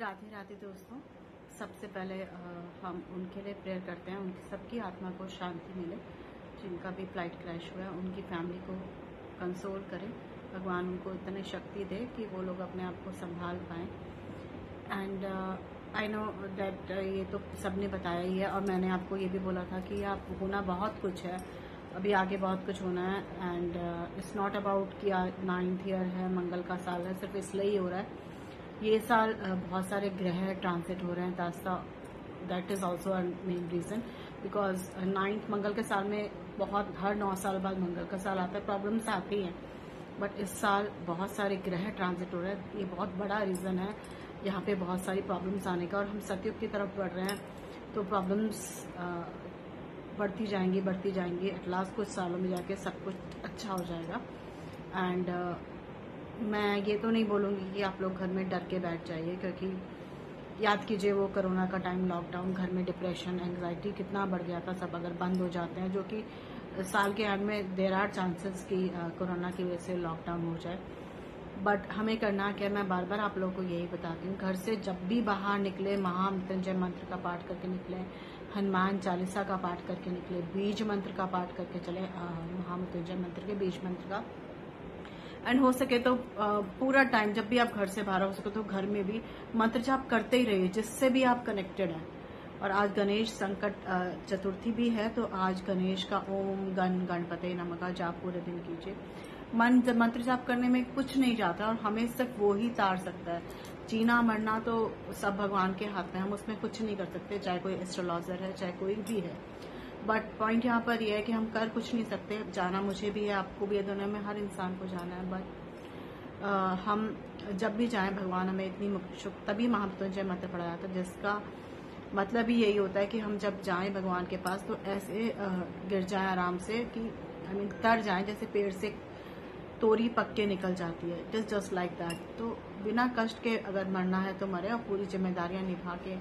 राधे राधे दोस्तों। सबसे पहले हम उनके लिए प्रेयर करते हैं, उनकी सबकी आत्मा को शांति मिले, जिनका भी फ्लाइट क्रैश हुआ है उनकी फैमिली को कंसोल करें, भगवान उनको इतनी शक्ति दे कि वो लोग अपने आप को संभाल पाएँ। एंड आई नो दैट ये तो सबने बताया ही है, और मैंने आपको ये भी बोला था कि आप होना बहुत कुछ है, अभी आगे बहुत कुछ होना है। एंड इट्स नॉट अबाउट कि 9th ईयर है, मंगल का साल है, सिर्फ इसलिए ही हो रहा है। ये साल बहुत सारे ग्रह ट्रांसिट हो रहे हैं, that is also a main reason, because 9th Mangal के साल में बहुत हर 9 साल बाद मंगल का साल आता है, प्रॉब्लम्स आती हैं, बट इस साल बहुत सारे ग्रह ट्रांसिट हो रहे हैं। ये बहुत बड़ा रीजन है यहाँ पे बहुत सारी प्रॉब्लम्स आने का, और हम सतयुग की तरफ बढ़ रहे हैं, तो प्रॉब्लम्स बढ़ती जाएंगी। एट लास्ट कुछ सालों में जाके सब कुछ अच्छा हो जाएगा। एंड मैं ये तो नहीं बोलूँगी कि आप लोग घर में डर के बैठ जाइए, क्योंकि याद कीजिए वो कोरोना का टाइम, लॉकडाउन, घर में डिप्रेशन, एंग्जाइटी कितना बढ़ गया था। सब अगर बंद हो जाते हैं, जो कि साल के एंड में देर आर चांसेस कि कोरोना की वजह से लॉकडाउन हो जाए, बट हमें करना क्या, मैं बार बार आप लोगों को यही बताती हूँ, घर से जब भी बाहर निकले महामृत्युंजय मंत्र का पाठ करके निकले, हनुमान चालीसा का पाठ करके निकले, बीज मंत्र का पाठ करके चले, महामृत्युंजय मंत्र के बीज मंत्र का। एंड हो सके तो पूरा टाइम जब भी आप घर से बाहर हो सके तो घर में भी मंत्र जाप करते ही रहिए, जिससे भी आप कनेक्टेड हैं। और आज गणेश संकट चतुर्थी भी है, तो आज गणेश का ओम गणपते नमः का जाप पूरे दिन कीजिए। मंत्र जाप करने में कुछ नहीं जाता, और हमें सिर्फ वो ही तार सकता है। जीना मरना तो सब भगवान के हाथ में, हम उसमें कुछ नहीं कर सकते, चाहे कोई एस्ट्रोलॉजर है, चाहे कोई भी है। बट पॉइंट यहाँ पर यह है कि हम कर कुछ नहीं सकते। जाना मुझे भी है, आपको भी है, दुनिया में हर इंसान को जाना है, बट हम जब भी जाएं, भगवान हमें इतनी तभी महामृत्युंजय मंत्र पढ़ा जाता है, जिसका मतलब ही यही होता है कि हम जब जाएं भगवान के पास तो ऐसे गिर जाएं आराम से कि तर जाएं, जैसे पेड़ से तोरी पक के निकल जाती है, जस्ट लाइक दैट। तो बिना कष्ट के अगर मरना है तो मरे, और पूरी जिम्मेदारियां निभा के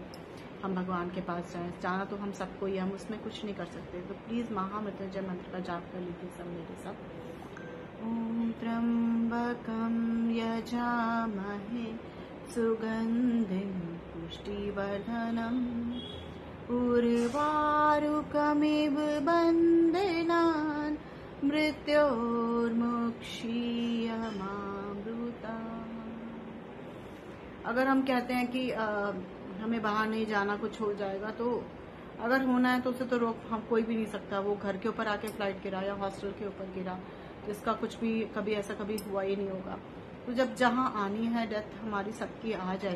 हम भगवान के पास जाएं। जाना तो हम सबको ही, हम उसमें कुछ नहीं कर सकते। तो प्लीज महामृत्युंजय मंत्र का जाप कर लीजिए सब मेरे साथ। ओम त्र्यंबकं यजामहे सुगंधिं पुष्टिवर्धनम् उर्वारुकमिव बन्धनान् मृत्योर्मुक्षीयमामृताम्। अगर हम कहते हैं कि हमें बाहर नहीं जाना, कुछ हो जाएगा, तो अगर होना है तो उसे तो रोक हम कोई भी नहीं सकता। वो घर के ऊपर आके फ्लाइट गिरा या हॉस्टल के ऊपर गिरा, जिसका कुछ भी कभी ऐसा कभी हुआ ही नहीं होगा। तो जब जहां आनी है डेथ हमारी सबकी आ जाएगी।